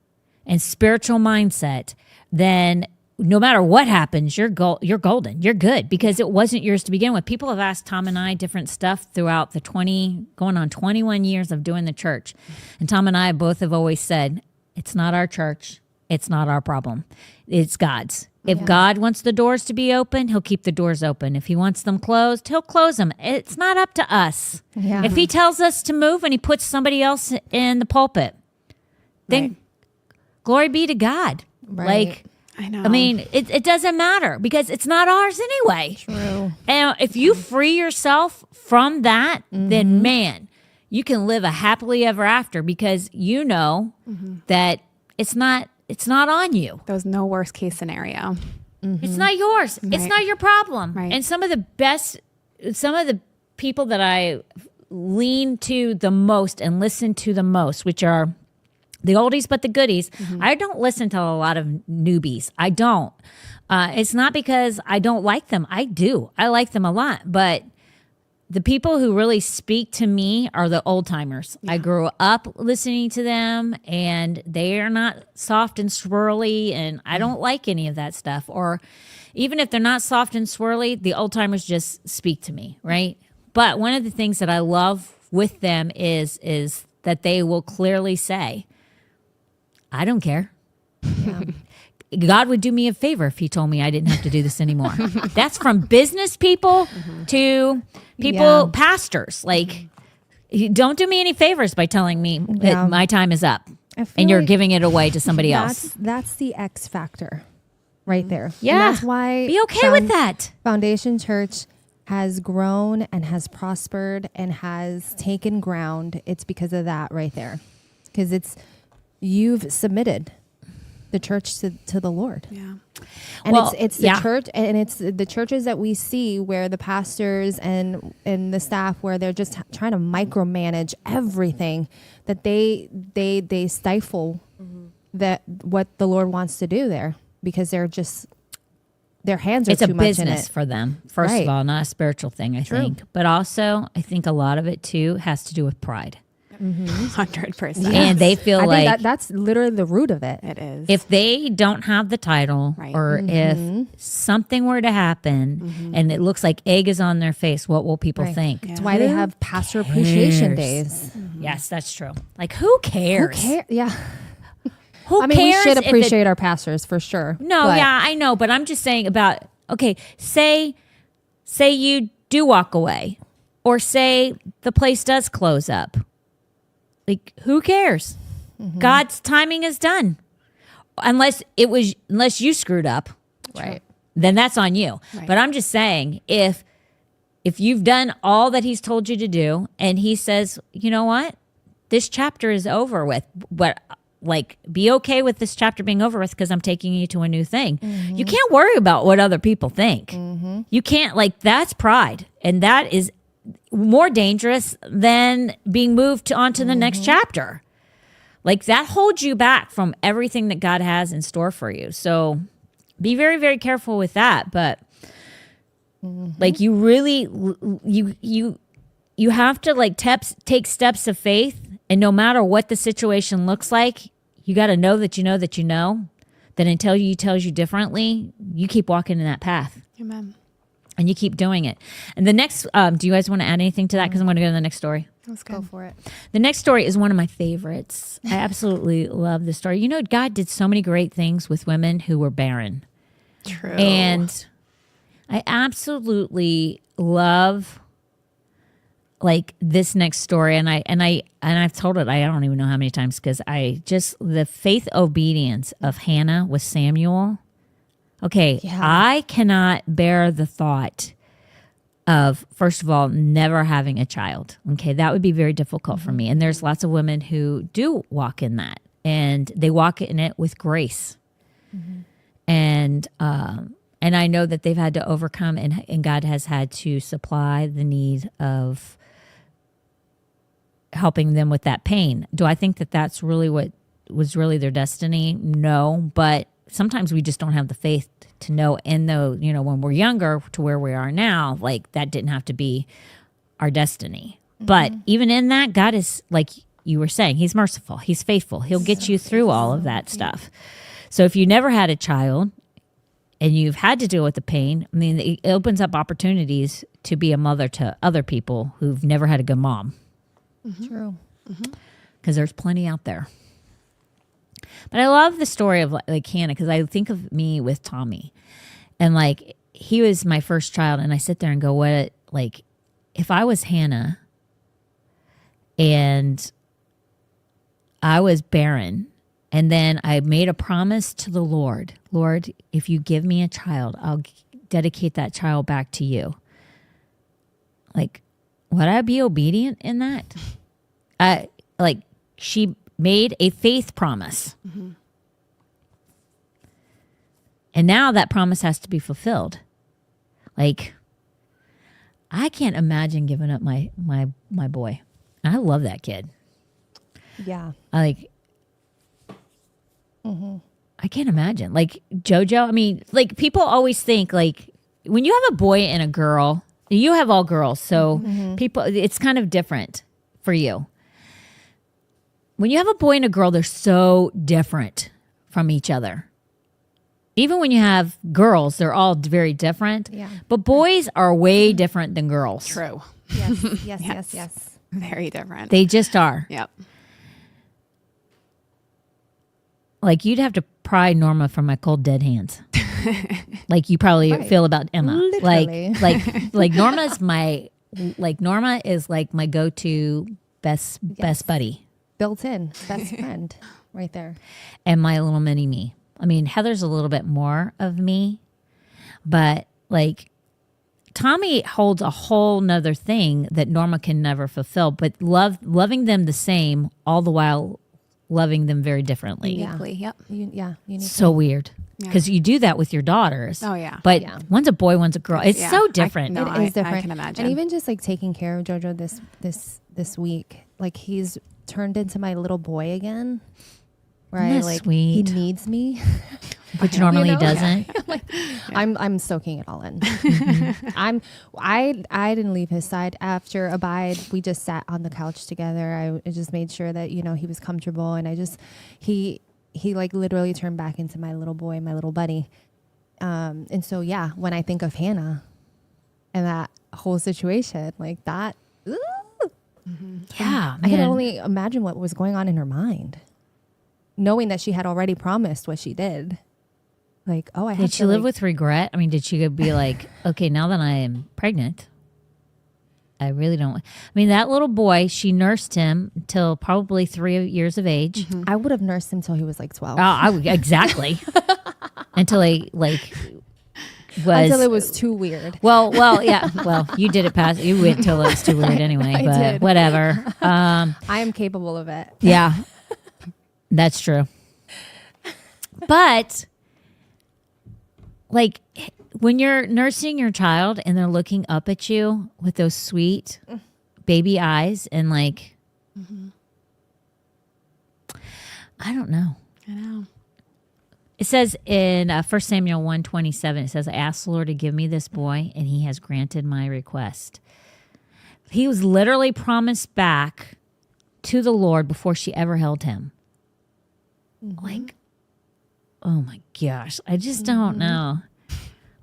and spiritual mindset, then no matter what happens, you're golden. You're good because it wasn't yours to begin with. People have asked Tom and I different stuff throughout the going on 21 years of doing the church. And Tom and I both have always said, it's not our church. It's not our problem. It's God's. If God wants the doors to be open, he'll keep the doors open. If he wants them closed, he'll close them. It's not up to us. Yeah. If he tells us to move and he puts somebody else in the pulpit, then glory be to God. Right. Like, I know. I mean, it doesn't matter because it's not ours anyway. True. And if you free yourself from that, then man, you can live a happily ever after because you know that it's not on you. There's no worst case scenario. It's not yours. It's not your problem. Right. And some of the people that I lean to the most and listen to the most, which are the oldies but the goodies, I don't listen to a lot of newbies. I don't. It's not because I don't like them. I do. I like them a lot. But the people who really speak to me are the old timers. I grew up listening to them and they are not soft and swirly and I don't like any of that stuff. Or even if they're not soft and swirly, the old timers just speak to me, right? But one of the things that I love with them is that they will clearly say, I don't care. God would do me a favor if he told me I didn't have to do this anymore. That's from business people to people, pastors. Like, don't do me any favors by telling me that my time is up and you're giving it away to somebody else. That's the X factor right there. Yeah. And that's why be okay with that. Foundation Church has grown and has prospered and has taken ground. It's because of that right there. Because you've submitted the church to the Lord. Yeah. And it's the church, and it's the churches that we see where the pastors and the staff where they're just trying to micromanage everything, that they stifle that what the Lord wants to do there because they're just their hands are too much in it. It's a business for them, first of all, not a spiritual thing, I think. But also, I think a lot of it too has to do with pride. 100%. Yes. And they feel I like think that's literally the root of it. It is. if they don't have the title or if something were to happen and it looks like egg is on their face, what will people think? That's why they have pastor appreciation days. Yes, that's true. Like, who cares? Who cares? Yeah. Who I mean, we cares should if appreciate our pastors for sure. No, but yeah, I know, but I'm just saying about, okay, say you do walk away or say the place does close up. Like, who cares? God's timing is done. Unless you screwed up. Right. Then that's on you. Right. But I'm just saying, if you've done all that he's told you to do and he says, you know what? This chapter is over with. But like, be okay with this chapter being over with because I'm taking you to a new thing. You can't worry about what other people think. You can't, like, that's pride. And that is more dangerous than being moved onto the next chapter. Like, that holds you back from everything that God has in store for you. So be very, very careful with that. But like, you really, you have to like take steps of faith. And no matter what the situation looks like, you got to know that that until he tells you differently, you keep walking in that path. Amen. And you keep doing it. And the next, do you guys want to add anything to that? Because I'm going to go to the next story. Let's Go for it. The next story is one of my favorites. I absolutely love this story. You know, God did so many great things with women who were barren. True. And I absolutely love like this next story. And I've told it, I don't even know how many times, because the faith obedience of Hannah with Samuel. Okay, Yeah. I cannot bear the thought of, first of all, never having a child. Okay, that would be very difficult for me. And there's lots of women who do walk in that, and they walk in it with grace. And I know that they've had to overcome, and God has had to supply the need of helping them with that pain. Do I think that that's really what was really their destiny? No, but sometimes we just don't have the faith to know. And though, you know, when we're younger to where we are now, like that didn't have to be our destiny. But even in that, God is, like you were saying, he's merciful. He's faithful. He'll get you through all of that stuff. So if you never had a child and you've had to deal with the pain, I mean, it opens up opportunities to be a mother to other people who've never had a good mom. True. Because there's plenty out there. But I love the story of like Hannah, because I think of me with Tommy, and like he was my first child, and I sit there and go, what, like, if I was Hannah and I was barren, and then I made a promise to the Lord, if you give me a child, I'll dedicate that child back to you. Like, would I be obedient in that? Like, she made a faith promise. And now that promise has to be fulfilled. Like, I can't imagine giving up my boy. I love that kid. Yeah. I can't imagine. Like JoJo, I mean, like people always think like when you have a boy and a girl, you have all girls, so people, it's kind of different for you. When you have a boy and a girl, they're so different from each other. Even when you have girls, they're all very different. Yeah. But boys are way different than girls. True. Yes. Very different. They just are. Yep. Like you'd have to pry Norma from my cold dead hands. Like you probably feel about Emma. Literally. Like Norma is like my go-to best buddy. Built in best friend right there. And my little mini me. I mean, Heather's a little bit more of me, but like Tommy holds a whole nother thing that Norma can never fulfill, but loving them the same, all the while loving them very differently. Uniquely. Yep. Unique. So weird. Because you do that with your daughters. Oh, yeah. But one's a boy, one's a girl. It's so different. It is different. I can imagine. And even just like taking care of JoJo this week, like he's turned into my little boy again. Right, That's like sweet. he needs me, Which normally You know? doesn't. I'm soaking it all in. I didn't leave his side after Abide. We just sat on the couch together. I just made sure that he was comfortable, and he like literally turned back into my little boy, my little buddy. And so when I think of Hannah and that whole situation, like that, Yeah, I can man. only imagine what was going on in her mind, knowing that she had already promised what she did. Like, oh, I have Did to she live like, with regret? I mean, did she be like, okay, now that I am pregnant, I really don't. I mean, that little boy, she nursed him till probably 3 years of age. I would have nursed him till he was like 12. Exactly. Until he was. Until it was too weird. Well, yeah. Well, you did it past. You wait till it was too weird anyway. I But did. whatever. I am capable of it. Yeah, that's true. But like when you're nursing your child and they're looking up at you with those sweet baby eyes and like, I don't know. I know. It says in 1 Samuel 1:27, it says, I asked the Lord to give me this boy, and he has granted my request. He was literally promised back to the Lord before she ever held him. Like, oh my gosh, I just don't know.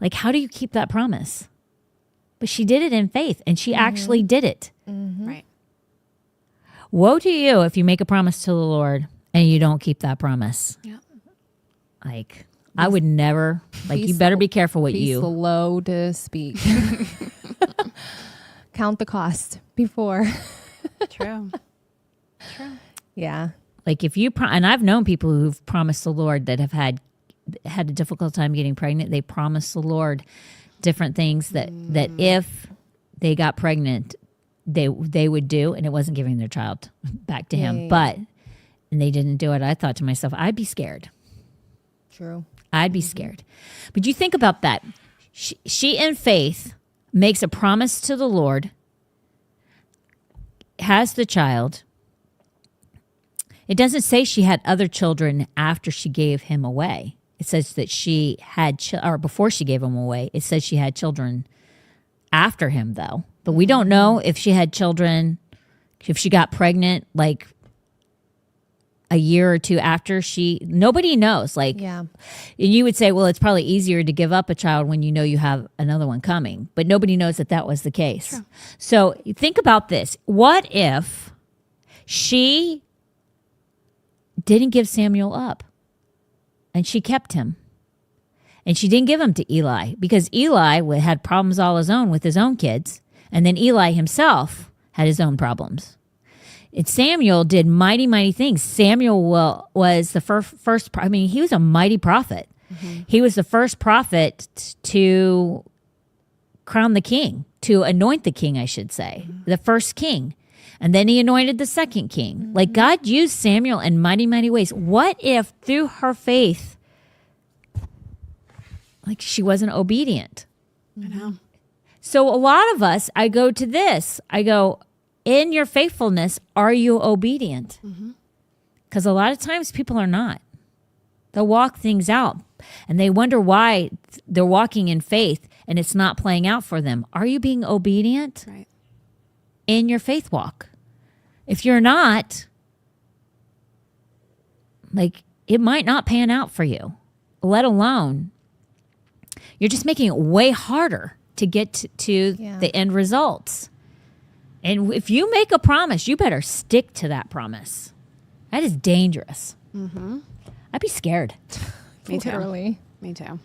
Like, how do you keep that promise? but she did it in faith, and she actually did it. Right. Woe to you if you make a promise to the Lord and you don't keep that promise. Yeah. Like, I would never, like, you better be careful what Be you. slow to speak. Count the cost before. True. Yeah. Like, if you, and I've known people who've promised the Lord that have had a difficult time getting pregnant. They promised the Lord different things that if they got pregnant, they would do, and it wasn't giving their child back to him. Yeah. But, and they didn't do it. I thought to myself, I'd be scared. True. I'd be scared. But you think about that. She in faith makes a promise to the Lord, has the child. It doesn't say she had other children after she gave him away. It says that she had, or before she gave him away, it says she had children after him, though. But we don't know if she had children, if she got pregnant, like a year or two after nobody knows. Like, Yeah. and you would say, well, it's probably easier to give up a child when you know you have another one coming. But nobody knows that was the case. Sure. So think about this. What if she didn't give Samuel up and she kept him? And she didn't give him to Eli because Eli had problems all his own with his own kids. And then Eli himself had his own problems. Samuel did mighty, mighty things. Samuel was the first, I mean, he was a mighty prophet. Mm-hmm. He was the first prophet to crown the king, to anoint the king, I should say, the first king. And then he anointed the second king. Mm-hmm. Like, God used Samuel in mighty, mighty ways. What if through her faith, like, she wasn't obedient? I know. So a lot of us, I go to this. I go, in your faithfulness, are you obedient? Because a lot of times people are not. They'll walk things out and they wonder why they're walking in faith and it's not playing out for them. Are you being obedient in your faith walk? If you're not, like, it might not pan out for you, let alone you're just making it way harder to get to the end results. And if you make a promise, you better stick to that promise. That is dangerous. Mm-hmm. I'd be scared. Me too. Literally. Me too.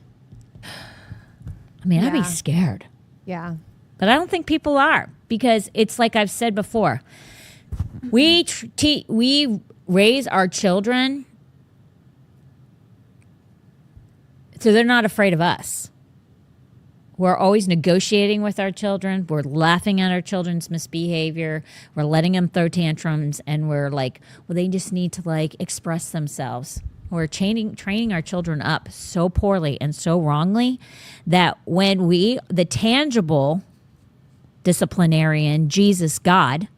I mean, I'd be scared. Yeah. But I don't think people are, because it's like I've said before. We raise our children so they're not afraid of us. We're always negotiating with our children. We're laughing at our children's misbehavior. We're letting them throw tantrums. And we're like, well, they just need to, like, express themselves. We're training our children up so poorly and so wrongly that when the tangible disciplinarian, Jesus, God,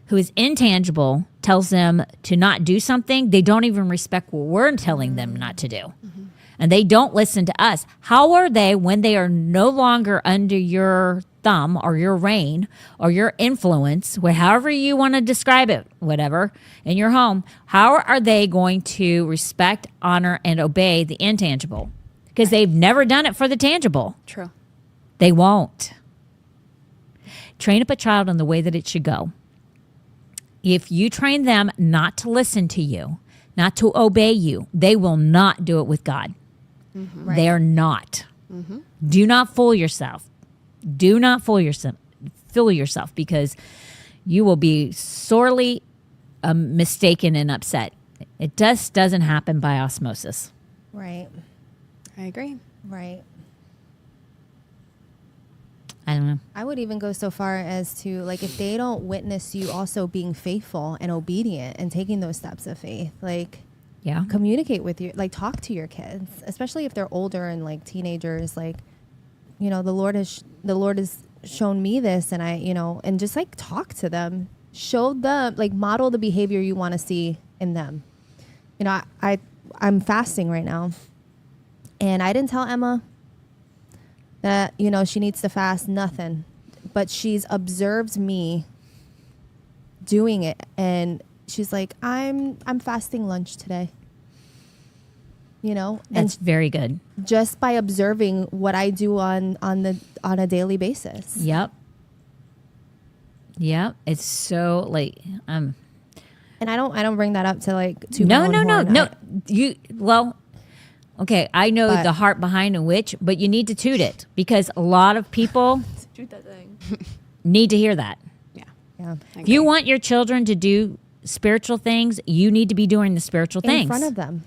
who is intangible, tells them to not do something, they don't even respect what we're telling them not to do. Mm-hmm. And they don't listen to us. How are they when they are no longer under your thumb or your reign or your influence, however you want to describe it, whatever, in your home? How are they going to respect, honor, and obey the intangible? Because they've never done it for the tangible. True. They won't. Train up a child in the way that it should go. If you train them not to listen to you, not to obey you, they will not do it with God. Mm-hmm. Right. They are not. Mm-hmm. Do not fool yourself. Do not fool yourself, because you will be sorely mistaken and upset. It just doesn't happen by osmosis. Right. I agree. Right. I don't know. I would even go so far as to, like, if they don't witness you also being faithful and obedient and taking those steps of faith, like, communicate with you, like, talk to your kids, especially if they're older and, like, teenagers. Like, you know, the Lord has shown me this, and and just, like, talk to them, show them, like, model the behavior you want to see in them. You know, I'm fasting right now, and I didn't tell Emma that, you know, she needs to fast, nothing, but she's observed me doing it, and she's like, I'm fasting lunch today. you know, That's very good. just by observing what I do on a daily basis. Yep. It's so like And I don't bring that up to like to no. Okay, I know But- the heart behind a witch, but you need to toot it because a lot of people Shoot that thing. need to hear that. Yeah. If you want your children to do spiritual things, you need to be doing the spiritual things in front of them.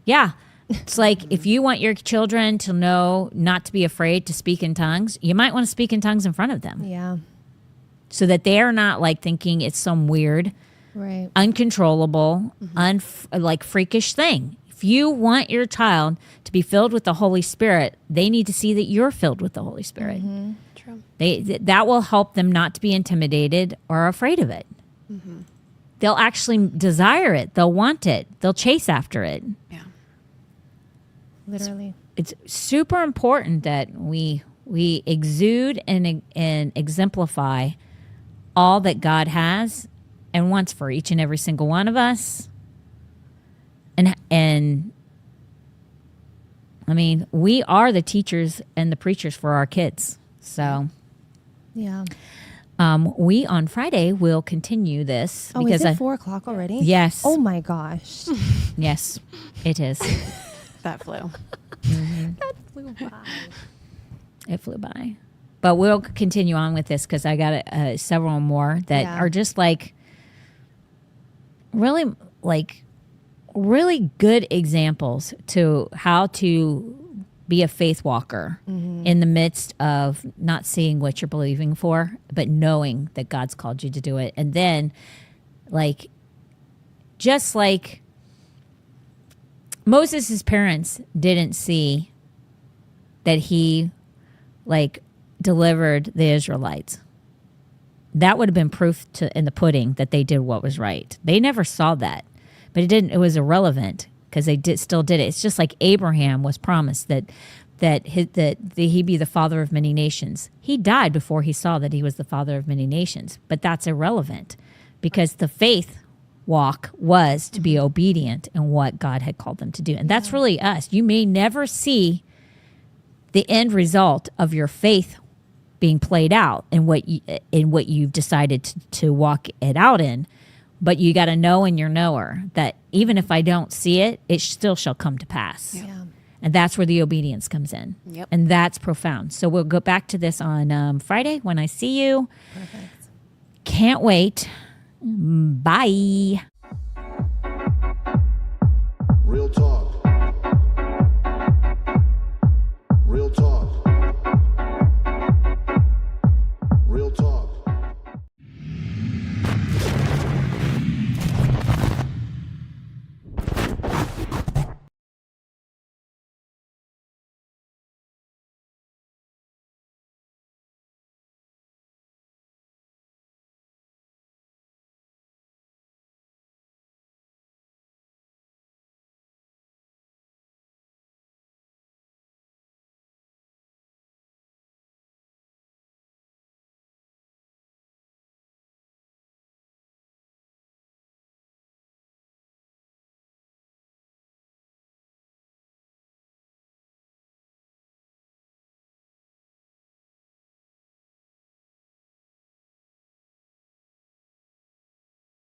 Yeah. It's like if you want your children to know not to be afraid to speak in tongues, you might want to speak in tongues in front of them Yeah. so that they're not like thinking it's some weird, Right. uncontrollable, like freakish thing. If you want your child to be filled with the Holy Spirit, they need to see that you're filled with the Holy Spirit. True. That will help them not to be intimidated or afraid of it. They'll actually desire it. They'll want it. They'll chase after it. Yeah. Literally. It's super important that we exude and exemplify all that God has and wants for each and every single one of us. And I mean, we are the teachers and the preachers for our kids. So Yeah. we on Friday will continue this Oh, because is it 4:00 already? Yes. Oh my gosh. Yes, it is. That flew. Flew by. It flew by. But we'll continue on with this because I got several more that Yeah. are just really good examples to how to be a faith walker in the midst of not seeing what you're believing for, but knowing that God's called you to do it. And then, just like Moses' parents didn't see that he delivered the Israelites. That would have been proof in the pudding that they did what was right. They never saw that, but it was irrelevant because they still did it. It's just like Abraham was promised that he'd be the father of many nations. He died before he saw that he was the father of many nations, but that's irrelevant because the faith walk was to be obedient in what God had called them to do. And that's really us. You may never see the end result of your faith being played out in what you've decided to walk it out in, but you got to know in your knower that even if I don't see it, it still shall come to pass. Yeah. And that's where the obedience comes in. Yep. And that's profound. So we'll go back to this on Friday when I see you. Perfect. Can't wait. Bye.